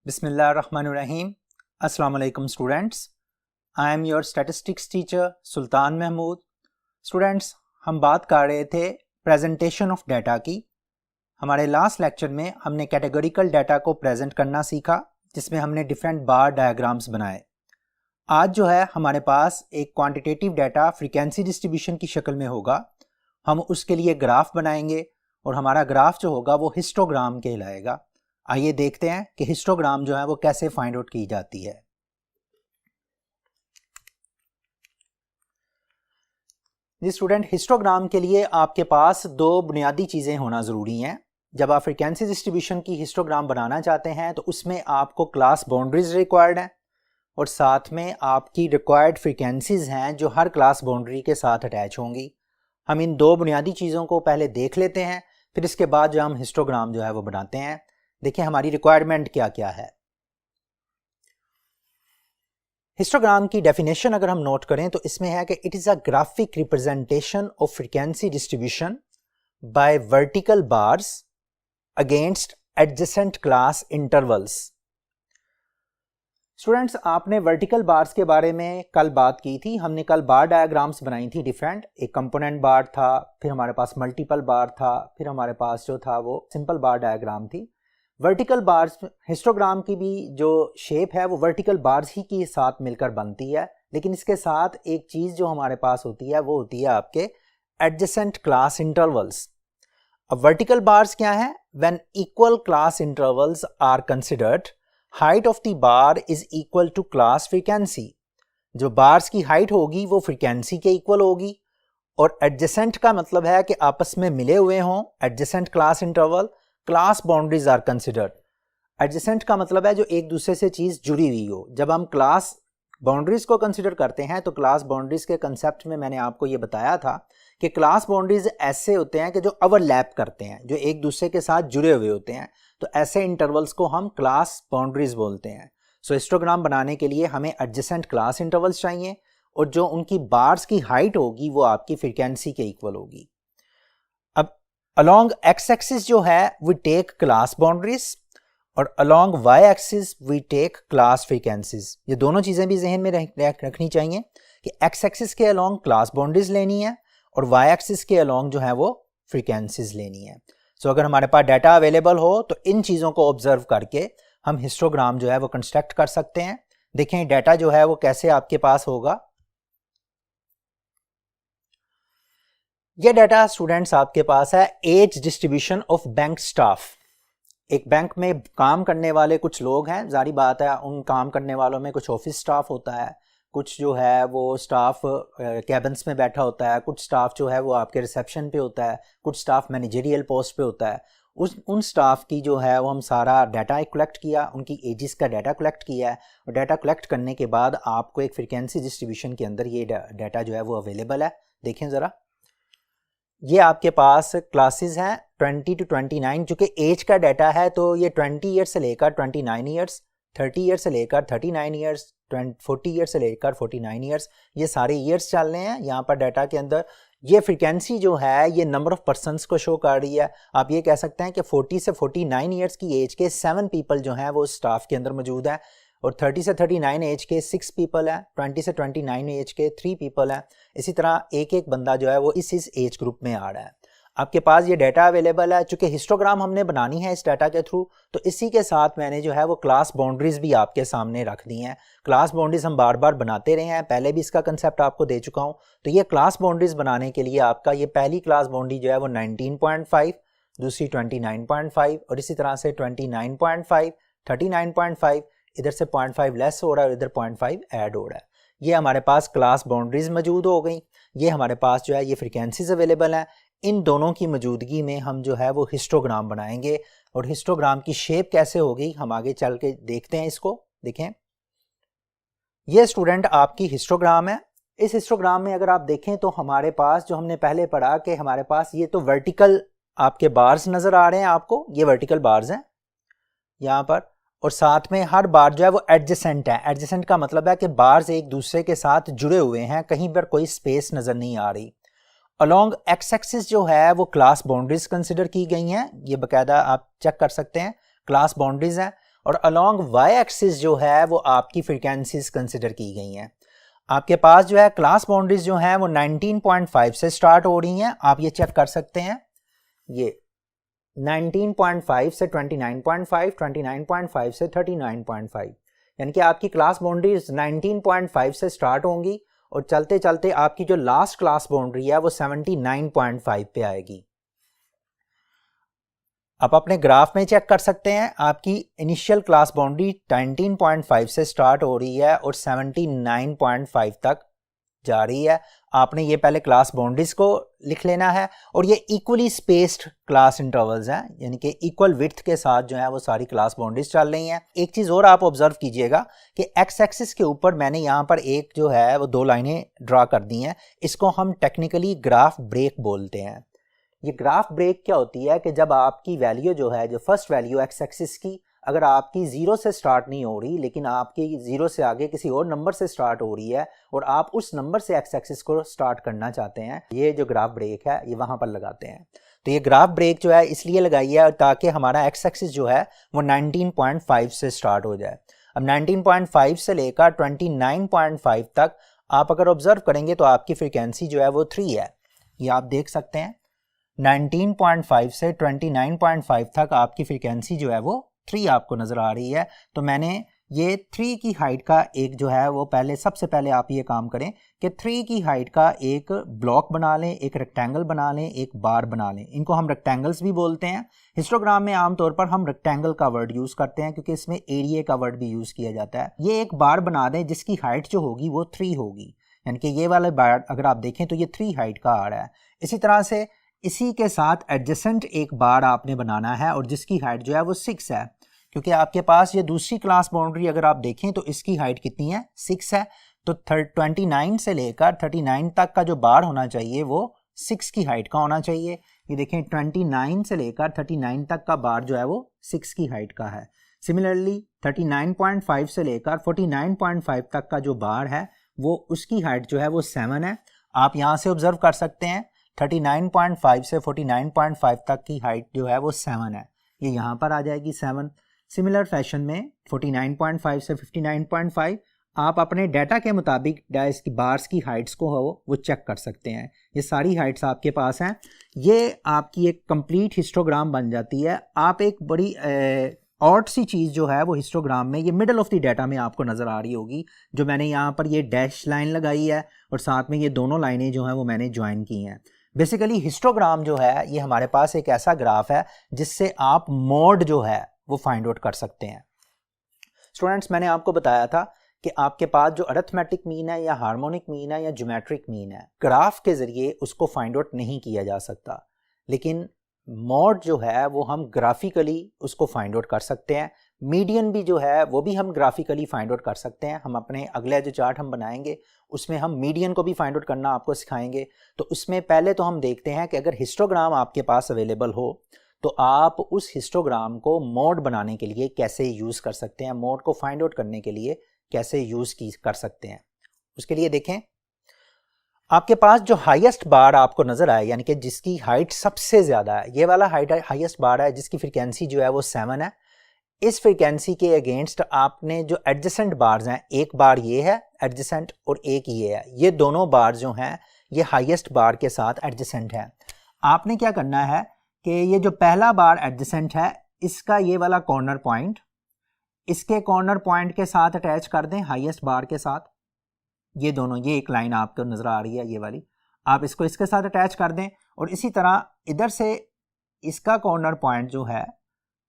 बिस्मिल्लाहिर्रहमानिर्रहीम। अस्सलाम वालेकुम students, I am your statistics teacher Sultan Mahmood. Students, हम बात कर रहे थे प्रेजेंटेशन ऑफ डाटा की। हमारे लास्ट लेक्चर में हमने कैटेगोरिकल डाटा को प्रेजेंट करना सीखा, जिसमें हमने डिफरेंट बार डायग्राम्स बनाए। आज जो है हमारे पास एक क्वांटिटेटिव डाटा फ्रीक्वेंसी डिस्ट्रीब्यूशन की शक्ल में होगा। हम उसके लिए ग्राफ बनाएंगे और हमारा ग्राफ जो होगा वो हिस्टोग्राम कहलाएगा। आइए देखते हैं कि हिस्टोग्राम जो है वो कैसे फाइंड आउट की जाती है। जी स्टूडेंट, हिस्टोग्राम के लिए आपके पास दो बुनियादी चीज़ें होना ज़रूरी हैं। जब आप फ्रीक्वेंसी डिस्ट्रीब्यूशन की हिस्टोग्राम बनाना चाहते हैं तो उसमें आपको क्लास बाउंड्रीज रिक्वायर्ड हैं और साथ में आपकी रिक्वायर्ड फ्रीक्वेंसीज हैं जो हर क्लास बाउंड्री के साथ अटैच होंगी। हम इन दो बुनियादी चीज़ों को पहले देख लेते हैं, फिर इसके बाद जो हम हिस्टोग्राम जो है वो बनाते हैं। देखिए हमारी रिक्वायरमेंट क्या क्या है। हिस्टोग्राम की डेफिनेशन अगर हम नोट करें तो इसमें है कि it is a graphic representation of frequency distribution by vertical bars against adjacent class intervals. Students, आपने वर्टिकल बार्स के बारे में कल बात की थी। हमने कल बार डायग्राम्स बनाई थी डिफरेंट। एक कंपोनेंट बार था, फिर हमारे पास मल्टीपल बार था, फिर हमारे पास जो था वो सिंपल बार डायग्राम थी। वर्टिकल बार्स, हिस्टोग्राम की भी जो शेप है वो वर्टिकल बार्स ही के साथ मिलकर बनती है, लेकिन इसके साथ एक चीज़ जो हमारे पास होती है वो होती है आपके एडजेसेंट क्लास इंटरवल्स। अब वर्टिकल बार्स क्या है? When equal class intervals are considered, height of the bar is equal to class frequency. जो बार्स की हाइट होगी वो फ्रीक्वेंसी के इक्वल होगी। और एडजेसेंट का मतलब है कि आपस में मिले हुए हों, adjacent class interval. Class boundaries are considered. Adjacent का मतलब है जो एक दूसरे से चीज़ जुड़ी हुई हो। जब हम क्लास बाउंड्रीज को कंसिडर करते हैं तो क्लास बाउंड्रीज के कंसेप्ट में मैंने आपको ये बताया था कि क्लास बाउंड्रीज ऐसे होते हैं कि जो ओवरलैप करते हैं, जो एक दूसरे के साथ जुड़े हुए होते हैं। तो ऐसे इंटरवल्स को हम क्लास बाउंड्रीज बोलते हैं। सो हिस्टोग्राम बनाने के लिए हमें एडजेसेंट क्लास इंटरवल्स चाहिए और जो उनकी बार्स की हाइट होगी वो आपकी फ्रीक्वेंसी के इक्वल होगी। अब अलोंग एक्स एक्सिस जो है वी टेक क्लास बाउंड्रीज और along Y axis we take class frequencies. ये दोनों चीज़ें भी जहन में रखनी चाहिए कि एक्स एक्सिस के अलोंग क्लास बाउंड्रीज लेनी है और वाई एक्सिस के अलोंग जो है वो फ्रीक्वेंसीज लेनी है। सो अगर हमारे पास डाटा अवेलेबल हो तो इन चीज़ों को ऑब्जर्व करके हम हिस्टोग्राम जो है वो कंस्ट्रक्ट कर सकते हैं। देखें डाटा जो है वो कैसे आपके पास होगा। ये डाटा स्टूडेंट्स आपके पास है age distribution of bank staff. एक बैंक में काम करने वाले कुछ लोग हैं, जारी बात है उन काम करने वालों में कुछ ऑफिस स्टाफ होता है, कुछ जो है वो स्टाफ कैबिन्स में बैठा होता है, कुछ स्टाफ जो है वो आपके रिसेप्शन पे होता है, कुछ स्टाफ मैनेजरियल पोस्ट पे होता है। उन स्टाफ की जो है वो हम सारा डाटा कलेक्ट किया, उनकी एजेस का डाटा कलेक्ट किया है और डाटा कलेक्ट करने के बाद आपको एक फ्रीक्वेंसी डिस्ट्रीब्यूशन के अंदर ये डाटा जो है वो अवेलेबल है। देखें ज़रा, ये आपके पास क्लासेस हैं 20 to 29, चूँकि एज का डाटा है तो ये 20 ईयर से लेकर 29 ईयर्स, 30 ईयर से लेकर 39 ईयर्स, 40 ईयर से लेकर 49 ईयर्स, ये सारे ईयर्स चल रहे हैं यहाँ पर डाटा के अंदर। ये फ्रीक्वेंसी जो है ये नंबर ऑफ पर्सनस को शो कर रही है। आप ये कह सकते हैं कि 40 से 49 ईयर्स की एज के 7 पीपल जो हैं वो स्टाफ के अंदर मौजूद हैं और 30 से 39 एज के 6 पीपल हैं, 20 से 29 एज के 3 पीपल हैं। इसी तरह एक एक बंदा जो है वो इस एज ग्रुप में आ रहा है। आपके पास ये डाटा अवेलेबल है। चूँकि हिस्टोग्राम हमने बनानी है इस डाटा के थ्रू, तो इसी के साथ मैंने जो है वो क्लास बाउंड्रीज भी आपके सामने रख दी हैं। क्लास बाउंड्रीज हम बार बार बनाते रहे हैं, पहले भी इसका कंसेप्ट आपको दे चुका हूँ। तो ये क्लास बाउंड्रीज बनाने के लिए आपका ये पहली क्लास बाउंड्री जो है वो 19.5, दूसरी 29.5 और इसी तरह से 29.5, 39.5, इधर से 0.5 लेस हो रहा है और इधर 0.5 ऐड हो रहा है। ये हमारे पास क्लास बाउंड्रीज मौजूद हो गई। ये हमारे पास जो है ये फ्रीक्वेंसीज अवेलेबल हैं। इन दोनों की मौजूदगी में हम जो है वो हिस्टोग्राम बनाएंगे और हिस्टोग्राम की शेप कैसे होगी हम आगे चल के देखते हैं। इसको देखें, ये स्टूडेंट आपकी हिस्टोग्राम है। इस हिस्टोग्राम में अगर आप देखें तो हमारे पास जो हमने पहले पढ़ा कि हमारे पास ये तो वर्टिकल आपके बार्स नज़र आ रहे हैं आपको, ये वर्टिकल बार्स हैं यहाँ पर, और साथ में हर बार जो है वो एडजेसेंट है। एडजेसेंट का मतलब है कि बार्स एक दूसरे के साथ जुड़े हुए हैं, कहीं पर कोई स्पेस नज़र नहीं आ रही। अलोंग एक्स एक्सिस जो है वो क्लास बाउंड्रीज कंसिडर की गई हैं, ये बाकायदा आप चेक कर सकते हैं, क्लास बाउंड्रीज हैं। और अलोंग वाई एक्सिस जो है वो आपकी फ्रीक्वेंसीज कंसिडर की गई हैं। आपके पास जो है क्लास बाउंड्रीज जो हैं वो 19.5 से स्टार्ट हो रही हैं, आप ये चेक कर सकते हैं। ये 19.5 से 29.5, 29.5 से 39.5, यानी कि आपकी क्लास बाउंड्रीज 19.5 से स्टार्ट होंगी और चलते चलते आपकी जो लास्ट क्लास बाउंड्री है वो 79.5 पे आएगी। आप अपने ग्राफ में चेक कर सकते हैं, आपकी इनिशियल क्लास बाउंड्री 19.5 से स्टार्ट हो रही है और 79.5 तक जा रही है। आपने ये पहले क्लास बाउंड्रीज को लिख लेना है और ये इक्वली स्पेस्ड क्लास इंटरवल्स हैं, यानी कि इक्वल विड्थ के साथ जो है वो सारी क्लास बाउंड्रीज चल रही हैं। एक चीज़ और आप ऑब्जर्व कीजिएगा कि एक्स एक्सिस के ऊपर मैंने यहाँ पर एक जो है वो 2 लाइनें ड्रा कर दी हैं, इसको हम टेक्निकली ग्राफ ब्रेक बोलते हैं। ये ग्राफ ब्रेक क्या होती है कि जब आपकी वैल्यू जो है, जो फर्स्ट वैल्यू एक्स एक्सिस की, अगर आपकी 0 से स्टार्ट नहीं हो रही लेकिन आपकी 0 से आगे किसी और नंबर से स्टार्ट हो रही है और आप उस नंबर से एक्स एक्सिस को स्टार्ट करना चाहते हैं, ये जो ग्राफ ब्रेक है ये वहाँ पर लगाते हैं। तो ये ग्राफ ब्रेक जो है इसलिए लगाई है ताकि हमारा एक्स एक्सिस जो है वो 19.5 से स्टार्ट हो जाए। अब 19.5 से लेकर 29.5 तक आप अगर ऑब्जर्व करेंगे तो आपकी फ्रीक्वेंसी जो है वो 3 है, ये आप देख सकते हैं। 19.5 से 29.5 तक आपकी फ्रीक्वेंसी जो है वो 3 आपको नज़र आ रही है। तो मैंने ये 3 की हाइट का एक जो है वो सबसे पहले आप ये काम करें कि 3 की हाइट का एक ब्लॉक बना लें, एक रेक्टेंगल बना लें, एक बार बना लें। इनको हम रेक्टेंगल्स भी बोलते हैं। हिस्टोग्राम में आमतौर पर हम रेक्टेंगल का वर्ड यूज़ करते हैं क्योंकि इसमें एरिया का वर्ड भी यूज़ किया जाता है। ये एक बार बना दें जिसकी हाइट जो होगी वो 3 होगी, यानी कि ये वाला बार अगर आप देखें तो ये 3 हाइट का आ रहा है। इसी तरह से इसी के साथ एडजेसेंट एक बार आपने बनाना है और जिसकी हाइट जो है वो 6 है, क्योंकि आपके पास ये दूसरी क्लास बाउंड्री अगर आप देखें तो इसकी हाइट कितनी है, 6 है। तो 29 से लेकर 39 तक का जो बार होना चाहिए वो 6 की हाइट का होना चाहिए। ये देखें 29 से लेकर 39 तक का बार जो है वो 6 की हाइट का है। सिमिलरली 39.5 से लेकर 49.5 तक का जो बार है वो उसकी हाइट जो है वो 7 है। आप यहाँ से ऑब्जर्व कर सकते हैं 39.5 से 49.5 तक की हाइट जो है वो 7 है, ये यहाँ पर आ जाएगी 7। सिमिलर फैशन में 49.5 से 59.5 आप अपने डाटा के मुताबिक इसकी बार्स की हाइट्स को वो चेक कर सकते हैं। ये सारी हाइट्स आपके पास हैं। ये आपकी एक कंप्लीट हिस्टोग्राम बन जाती है। आप एक बड़ी ऑड सी चीज़ जो है वो हिस्टोग्राम में ये मिडल ऑफ द डाटा में आपको नज़र आ रही होगी, जो मैंने यहाँ पर ये डैश लाइन लगाई है और साथ में ये दोनों लाइनें जो हैं वो मैंने ज्वाइन की हैं। बेसिकली हिस्टोग्राम जो है ये हमारे पास एक ऐसा ग्राफ है जिससे आप मोड जो है वो फाइंड आउट कर सकते हैं। स्टूडेंट्स, मैंने आपको बताया था कि आपके पास जो अरिथमेटिक मीन है या हार्मोनिक मीन है या ज्योमेट्रिक मीन है, ग्राफ के ज़रिए उसको फाइंड आउट नहीं किया जा सकता, लेकिन मोड जो है वो हम ग्राफिकली उसको फाइंड आउट कर सकते हैं। मीडियन भी जो है वो भी हम ग्राफिकली फाइंड आउट कर सकते हैं। हम अपने अगले जो चार्ट हम बनाएंगे उसमें हम मीडियन को भी फाइंड आउट करना आपको सिखाएंगे। तो उसमें पहले तो हम देखते हैं कि अगर हिस्टोग्राम आपके पास अवेलेबल हो तो आप उस हिस्टोग्राम को मोड बनाने के लिए कैसे यूज़ कर सकते हैं, मोड को फाइंड आउट करने के लिए कैसे यूज़ कर सकते हैं। उसके लिए देखें, आपके पास जो हाईएस्ट बार आपको नज़र आए, यानी कि जिसकी हाइट सबसे ज़्यादा है, ये वाला हाईएस्ट बार है जिसकी फ्रीक्वेंसी जो है वो 7 है। इस फ्रीक्वेंसी के अगेंस्ट आपने जो एडजेसेंट बार्स हैं, एक बार ये है एडजेसेंट और एक ये है, ये दोनों बार जो हैं ये हाईएस्ट बार के साथ एडजेसेंट है। आपने क्या करना है कि ये जो पहला बार एडजेसेंट है इसका ये वाला कॉर्नर पॉइंट इसके कॉर्नर पॉइंट के साथ अटैच कर दें हाईएस्ट बार के साथ। ये दोनों, ये एक लाइन आपको नज़र आ रही है ये वाली, आप इसको इसके साथ अटैच कर दें और इसी तरह इधर से इसका कॉर्नर पॉइंट जो है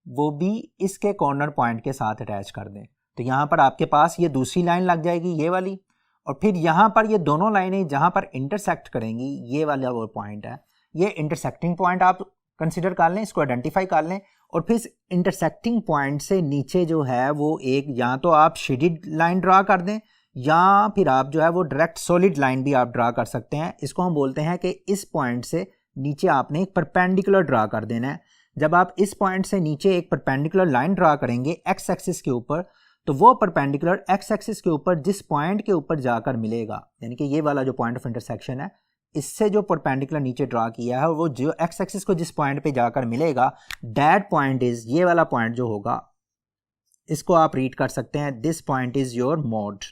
वो भी इसके कॉर्नर पॉइंट के साथ अटैच कर दें। तो यहाँ पर आपके पास ये दूसरी लाइन लग जाएगी ये वाली, और फिर यहाँ पर ये दोनों लाइनें जहाँ पर इंटरसेक्ट करेंगी ये वाला वो पॉइंट है, ये इंटरसेक्टिंग पॉइंट आप कंसिडर कर लें, इसको आइडेंटिफाई कर लें। और फिर इंटरसेक्टिंग पॉइंट से नीचे जो है वो एक या तो आप शेडेड लाइन ड्रा कर दें या फिर आप जो है वो डायरेक्ट सॉलिड लाइन भी आप ड्रा कर सकते हैं। इसको हम बोलते हैं कि इस पॉइंट से नीचे आपने एक परपेंडिकुलर ड्रा कर देना है। जब आप इस पॉइंट से नीचे एक परपेंडिकुलर लाइन ड्रा करेंगे एक्स एक्सिस के ऊपर, तो वो परपेंडिकुलर एक्स एक्सिस के ऊपर जिस पॉइंट के ऊपर जाकर मिलेगा, यानी कि ये वाला जो पॉइंट ऑफ इंटरसेक्शन है, इससे जो परपेंडिकुलर नीचे ड्रा किया है वो जो एक्स एक्सिस को जिस पॉइंट पे जाकर मिलेगा, दैट पॉइंट इज, ये वाला पॉइंट जो होगा इसको आप रीड कर सकते हैं, this point is your mode.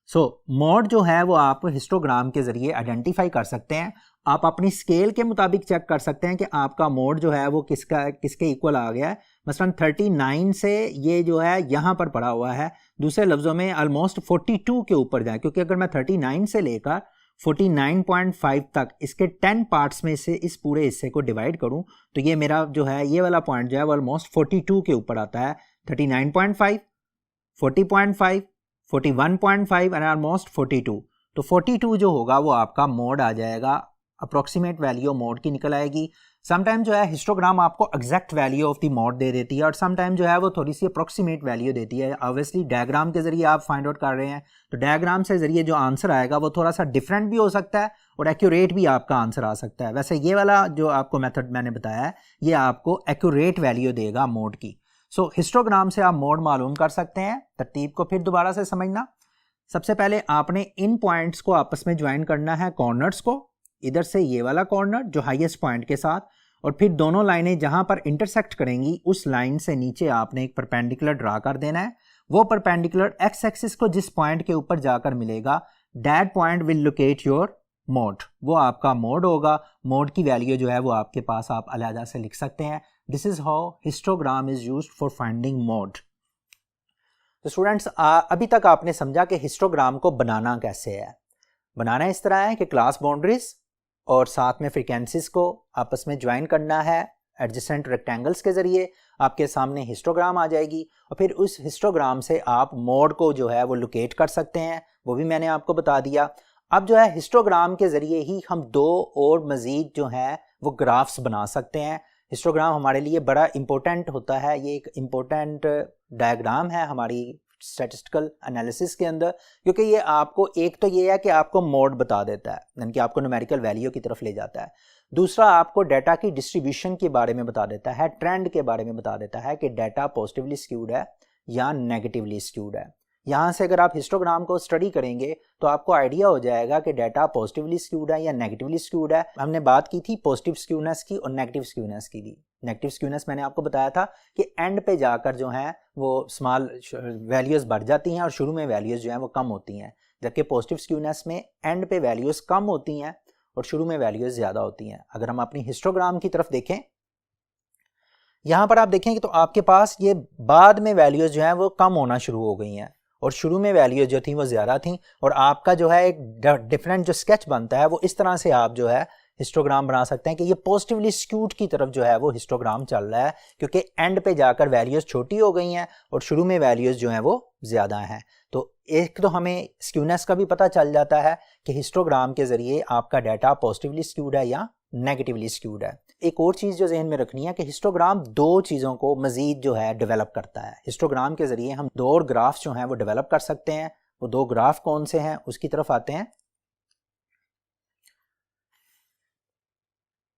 So mode जो है वो आप हिस्टोग्राम के जरिए आइडेंटिफाई कर सकते हैं। आप अपनी स्केल के मुताबिक चेक कर सकते हैं कि आपका मोड जो है वो किसके इक्वल आ गया है। मसलन 39 से ये जो है यहाँ पर पड़ा हुआ है, दूसरे लफ्ज़ों में ऑलमोस्ट 42 के ऊपर जाए, क्योंकि अगर मैं 39 से लेकर 49.5 तक इसके 10 पार्ट्स में से इस पूरे हिस्से को डिवाइड करूं तो ये मेरा जो है ये वाला पॉइंट जो है वो ऑलमोस्ट 42 के ऊपर आता है। 39.5, 40.5, 41.5 एंड ऑलमोस्ट 42। तो 42 जो होगा वो आपका मोड आ जाएगा, अप्रोक्सीमेट वैल्यू मोड की निकल आएगी। समटाइम जो है हिस्टोग्राम आपको exact value of the mode दे देती है और समटाइम जो है वो थोड़ी सी अप्रोक्सीमेट वैल्यू देती है। ऑब्वियसली डायग्राम के जरिए आप फाइंड आउट कर रहे हैं तो डायग्राम से जरिए जो आंसर आएगा वो थोड़ा सा डिफरेंट भी हो सकता है और एक्यूरेट भी आपका आंसर आ सकता है। वैसे ये वाला जो आपको मेथड मैंने बताया है ये आपको एक्यूरेट वैल्यू देगा मोड की। सो हिस्टोग्राम से आप मोड मालूम कर सकते हैं। तरतीब को फिर दोबारा से समझना, सबसे पहले आपने इन पॉइंट्स को आपस में ज्वाइन करना है, कॉर्नर्स को, इधर से ये वाला कॉर्नर जो हाईएस्ट पॉइंट के साथ, और फिर दोनों लाइनें जहां पर इंटरसेक्ट करेंगी उस लाइन से नीचे आपने एक परपेंडिकुलर ड्रा कर देना है। वो परपेंडिकुलर एक्स एक्सिस को जिस पॉइंट के ऊपर जाकर मिलेगा that point will locate your mode, वो आपका मोड होगा। मोड की वैल्यू जो है वो आपके पास आप अलहदा से लिख सकते हैं। This is how histogram is used for finding mode. तो स्टूडेंट्स अभी तक आपने समझा कि हिस्टोग्राम को बनाना कैसे है। बनाना इस तरह है कि क्लास बाउंड्रीज और साथ में फ्रीक्वेंसीज को आपस में ज्वाइन करना है एडजेसेंट रेक्टेंगल्स के जरिए। आपके सामने हिस्टोग्राम आ जाएगी और फिर उस हिस्टोग्राम से आप मोड को जो है वो लोकेट कर सकते हैं, वो भी मैंने आपको बता दिया। अब जो है हिस्टोग्राम के जरिए ही हम दो और मज़ीद जो है वो ग्राफ्स बना सकते हैं। हिस्टोग्राम हमारे लिए बड़ा इंपॉर्टेंट होता है, ये एक इम्पोर्टेंट डायग्राम है हमारी स्टैटिस्टिकल एनालिसिस के अंदर, क्योंकि ये आपको एक तो ये है कि आपको मोड बता देता है, यानी कि आपको न्यूमेरिकल वैल्यू की तरफ ले जाता है। दूसरा आपको डाटा की डिस्ट्रीब्यूशन के बारे में बता देता है, ट्रेंड के बारे में बता देता है कि डाटा पॉजिटिवली स्क्यूड है या नेगेटिवली स्क्यूड है। यहाँ से अगर आप हिस्टोग्राम को स्टडी करेंगे तो आपको आइडिया हो जाएगा कि डाटा पॉजिटिवली स्क्यूड है या नेगेटिवली स्क्यूड है। हमने बात की थी पॉजिटिव स्क्यूनेस की और नेगेटिव स्क्यूनेस की भी। नेगेटिव स्क्यूनेस मैंने आपको बताया था कि एंड पे जाकर जो है वो स्मॉल वैल्यूज बढ़ जाती हैं और शुरू में वैल्यूज जो हैं वो कम होती हैं, जबकि पॉजिटिव स्क्यूनेस में एंड पे वैल्यूज कम होती हैं और शुरू में वैल्यूज ज़्यादा होती हैं। अगर हम अपनी हिस्टोग्राम की तरफ देखें, यहाँ पर आप देखेंगे तो आपके पास ये बाद में वैल्यूज जो हैं वो कम होना शुरू हो गई हैं और शुरू में वैल्यूज जो थी वो ज़्यादा थी, और आपका जो है एक डिफरेंट जो स्केच बनता है वो इस तरह से आप जो है हिस्टोग्राम बना सकते हैं कि ये पॉजिटिवली स्क्यूड की तरफ जो है वो हिस्टोग्राम चल रहा है, क्योंकि एंड पे जाकर वैल्यूज छोटी हो गई हैं और शुरू में वैल्यूज जो हैं वो ज़्यादा हैं। तो एक तो हमें स्क्यूनेस का भी पता चल जाता है कि हिस्टोग्राम के ज़रिए आपका डाटा पॉजिटिवली स्क्यूड है या नेगेटिवली स्क्यूड है। एक और चीज़ जो जहन में रखनी है कि हिस्टोग्राम दो चीज़ों को मज़ीद जो है डेवलप करता है। हिस्टोग्राम के ज़रिए हम दो और ग्राफ्स जो हैं वो डेवलप कर सकते हैं। वो दो ग्राफ कौन से हैं उसकी तरफ आते हैं।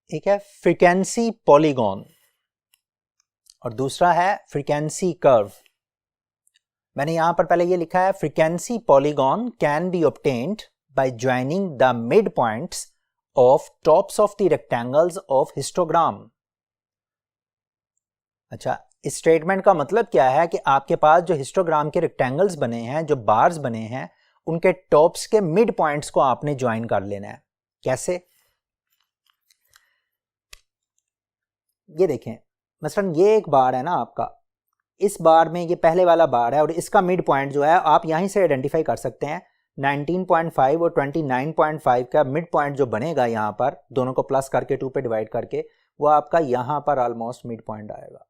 एक है फ्रीक्वेंसी पॉलीगॉन और दूसरा है फ्रीक्वेंसी कर्व। मैंने यहां पर पहले ये लिखा है frequency polygon can be obtained by joining the mid points of tops of the rectangles of histogram. अच्छा, इस स्टेटमेंट का मतलब क्या है कि आपके पास जो हिस्टोग्राम के रेक्टेंगल्स बने हैं, जो बार्स बने हैं, उनके टॉप्स के मिड पॉइंट्स को आपने ज्वाइन कर लेना है। कैसे? ये देखें, मसलन ये एक बार है ना आपका, इस बार में ये पहले वाला बार है और इसका मिड पॉइंट जो है आप यहीं से आइडेंटिफाई कर सकते हैं। 19.5 और 29.5 का मिड पॉइंट जो बनेगा यहाँ पर, दोनों को प्लस करके 2 पे डिवाइड करके, वो आपका यहाँ पर ऑलमोस्ट मिड पॉइंट आएगा।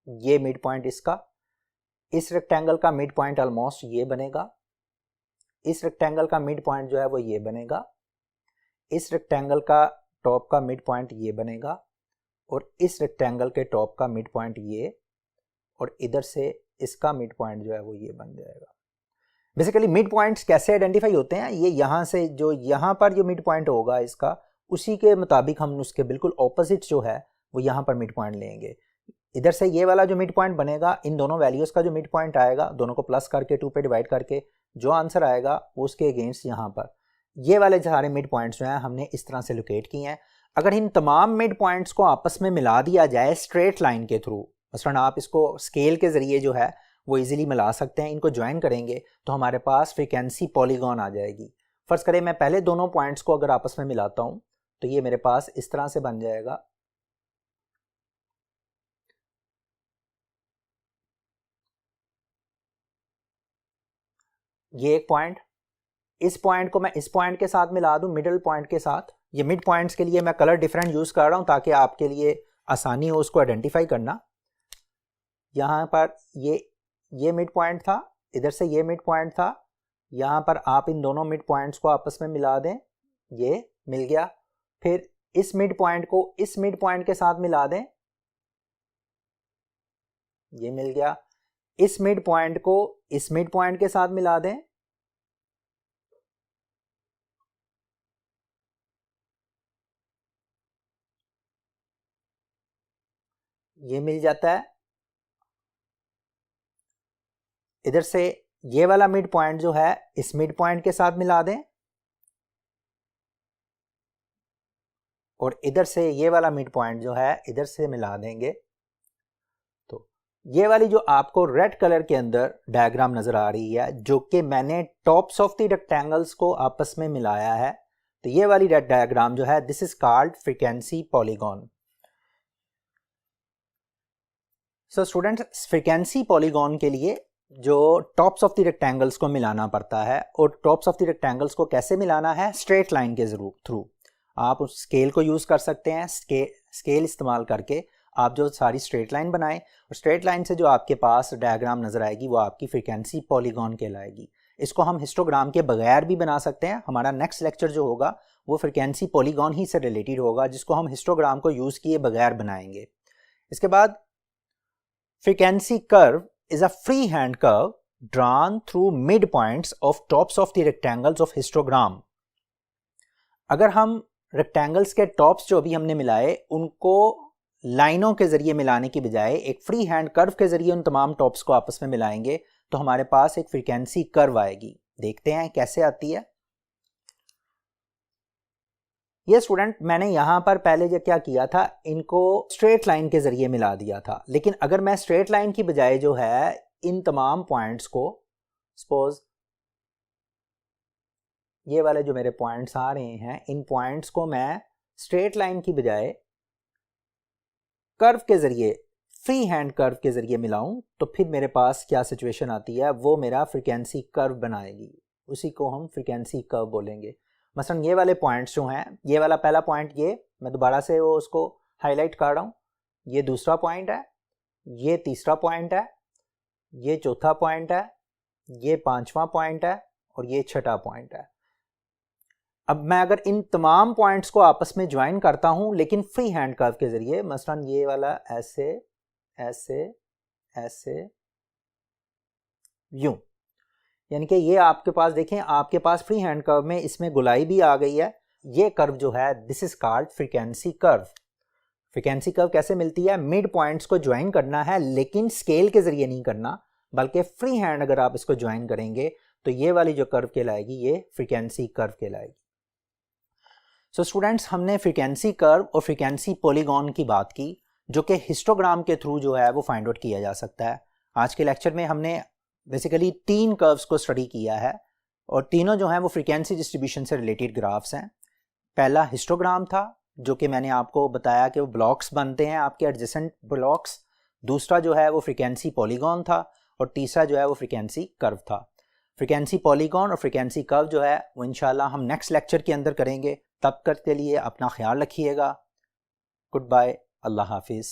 ये मिड पॉइंट इसका, इस रेक्टेंगल का मिड पॉइंट ऑलमोस्ट ये बनेगा, इस रेक्टेंगल का मिड पॉइंट जो है वो ये बनेगा, इस रेक्टेंगल का टॉप का मिड पॉइंट ये बनेगा और इस रेक्टेंगल के टॉप का मिड पॉइंट ये, और इधर से इसका मिड पॉइंट जो है वो ये बन जाएगा। बेसिकली मिड पॉइंट्स कैसे आइडेंटिफाई होते हैं, ये यहाँ से जो यहाँ पर जो मिड पॉइंट होगा इसका, उसी के मुताबिक हम उसके बिल्कुल ऑपोजिट जो है वो यहाँ पर मिड पॉइंट लेंगे। इधर से ये वाला जो मिड पॉइंट बनेगा, इन दोनों वैल्यूज़ का जो मिड पॉइंट आएगा, दोनों को प्लस करके 2 पे डिवाइड करके जो आंसर आएगा उसके अगेंस्ट यहाँ पर ये वाले सारे मिड पॉइंट्स जो हैं हमने इस तरह से लोकेट किए हैं। अगर इन तमाम मिड पॉइंट्स को आपस में मिला दिया जाए स्ट्रेट लाइन के थ्रू, मसलन आप इसको स्केल के ज़रिए जो है वो इजीली मिला सकते हैं। इनको ज्वाइन करेंगे तो हमारे पास फ्रीक्वेंसी पॉलीगॉन आ जाएगी। फ़र्ज़ करें मैं पहले दोनों पॉइंट्स को अगर आपस में मिलाता हूँ तो ये मेरे पास इस तरह से बन जाएगा। ये एक पॉइंट, इस पॉइंट को मैं इस पॉइंट के साथ मिला दूं, मिडिल पॉइंट के साथ। ये मिड पॉइंट्स के लिए मैं कलर डिफरेंट यूज़ कर रहा हूं ताकि आपके लिए आसानी हो उसको आइडेंटिफाई करना। यहाँ पर ये मिड पॉइंट था, इधर से ये मिड पॉइंट था, यहाँ पर आप इन दोनों मिड पॉइंट्स को आपस में मिला दें, ये मिल गया। फिर इस मिड पॉइंट को इस मिड पॉइंट के साथ मिला दें, ये मिल गया। इस मिड पॉइंट को इस मिड पॉइंट के साथ मिला दें, ये मिल जाता है। इधर से ये वाला मिड पॉइंट जो है इस मिड पॉइंट के साथ मिला दें, और इधर से ये वाला मिड पॉइंट जो है इधर से मिला देंगे। तो ये वाली जो आपको रेड कलर के अंदर डायग्राम नजर आ रही है, जो कि मैंने टॉप्स ऑफ द रेक्टेंगल्स को आपस में मिलाया है, तो ये वाली रेड डायग्राम जो है this is called frequency polygon. So students, frequency polygon के लिए जो टॉप्स ऑफ द रेक्टेंगल्स को मिलाना पड़ता है, और टॉप्स ऑफ द रेक्टेंगल्स को कैसे मिलाना है, स्ट्रेट लाइन के थ्रू। आप उस स्केल को यूज़ कर सकते हैं। स्केल इस्तेमाल करके आप जो सारी स्ट्रेट लाइन बनाएं, और स्ट्रेट लाइन से जो आपके पास डायग्राम नज़र आएगी वो आपकी फ्रीक्वेंसी पॉलीगॉन कहलाएगी। इसको हम हिस्टोग्राम के बगैर भी बना सकते हैं। हमारा नेक्स्ट लेक्चर जो होगा वो फ्रीक्वेंसी पॉलीगॉन ही से रिलेटेड होगा, जिसको हम हिस्टोग्राम को यूज़ किए बगैर बनाएंगे। इसके बाद frequency curve is a freehand curve drawn through midpoints of tops of the rectangles of histogram। अगर हम रेक्टेंगल्स के टॉप्स जो भी हमने मिलाए उनको लाइनों के जरिए मिलाने की बजाय एक फ्री हैंड कर्व के जरिए उन तमाम टॉप्स को आपस में मिलाएंगे तो हमारे पास एक फ्रीक्वेंसी कर्व आएगी। देखते हैं कैसे आती है। ये स्टूडेंट, मैंने यहाँ पर पहले जो क्या किया था, इनको स्ट्रेट लाइन के ज़रिए मिला दिया था, लेकिन अगर मैं स्ट्रेट लाइन की बजाय जो है इन तमाम पॉइंट्स को, सपोज ये वाले जो मेरे पॉइंट्स आ रहे हैं, इन पॉइंट्स को मैं स्ट्रेट लाइन की बजाय कर्व के ज़रिए, फ्री हैंड कर्व के ज़रिए मिलाऊं, तो फिर मेरे पास क्या सिचुएशन आती है, वो मेरा फ्रीक्वेंसी कर्व बनाएगी। उसी को हम फ्रीक्वेंसी कर्व बोलेंगे। मसलन ये वाले पॉइंट्स जो हैं, ये वाला पहला पॉइंट, ये मैं दोबारा से वो उसको हाईलाइट कर रहा हूँ, ये दूसरा पॉइंट है, ये तीसरा पॉइंट है, ये चौथा पॉइंट है, ये पांचवा पॉइंट है, और ये छठा पॉइंट है। अब मैं अगर इन तमाम पॉइंट्स को आपस में ज्वाइन करता हूँ लेकिन फ्री हैंड कर्व के ज़रिए, मसलन ये वाला ऐसे ऐसे ऐसे यूं, यानी कि ये आपके पास देखें, आपके पास फ्री हैंड कर्व में इसमें गुलाई भी आ गई है। ये कर्व जो है this is called frequency curve. Frequency curve कैसे मिलती है, मिड पॉइंट्स को ज्वाइन करना है लेकिन स्केल के जरिए नहीं करना, बल्कि फ्री हैंड अगर आप इसको ज्वाइन करेंगे तो ये वाली जो कर्व कहलाएगी ये फ्रीक्वेंसी कर्व कहलाएगी। सो स्टूडेंट्स, हमने फ्रीक्वेंसी कर्व और फ्रीक्वेंसी पॉलीगॉन की बात की, जो कि हिस्टोग्राम के थ्रू जो है वो फाइंड आउट किया जा सकता है। आज के लेक्चर में हमने बेसिकली 3 कर्व्स को स्टडी किया है, और तीनों जो हैं वो फ्रीक्वेंसी डिस्ट्रीब्यूशन से रिलेटेड ग्राफ्स हैं। पहला हिस्टोग्राम था, जो कि मैंने आपको बताया कि वो ब्लॉक्स बनते हैं, आपके एडजेसेंट ब्लॉक्स। दूसरा जो है वो फ्रीक्वेंसी पॉलीगॉन था, और तीसरा जो है वो फ्रीक्वेंसी कर्व था। फ्रीक्वेंसी पॉलीगॉन और फ्रीक्वेंसी कर्व जो है वो इंशाल्लाह हम नेक्स्ट लेक्चर के अंदर करेंगे। तब तक के लिए अपना ख्याल रखिएगा। गुड बाय, अल्लाह हाफिज़।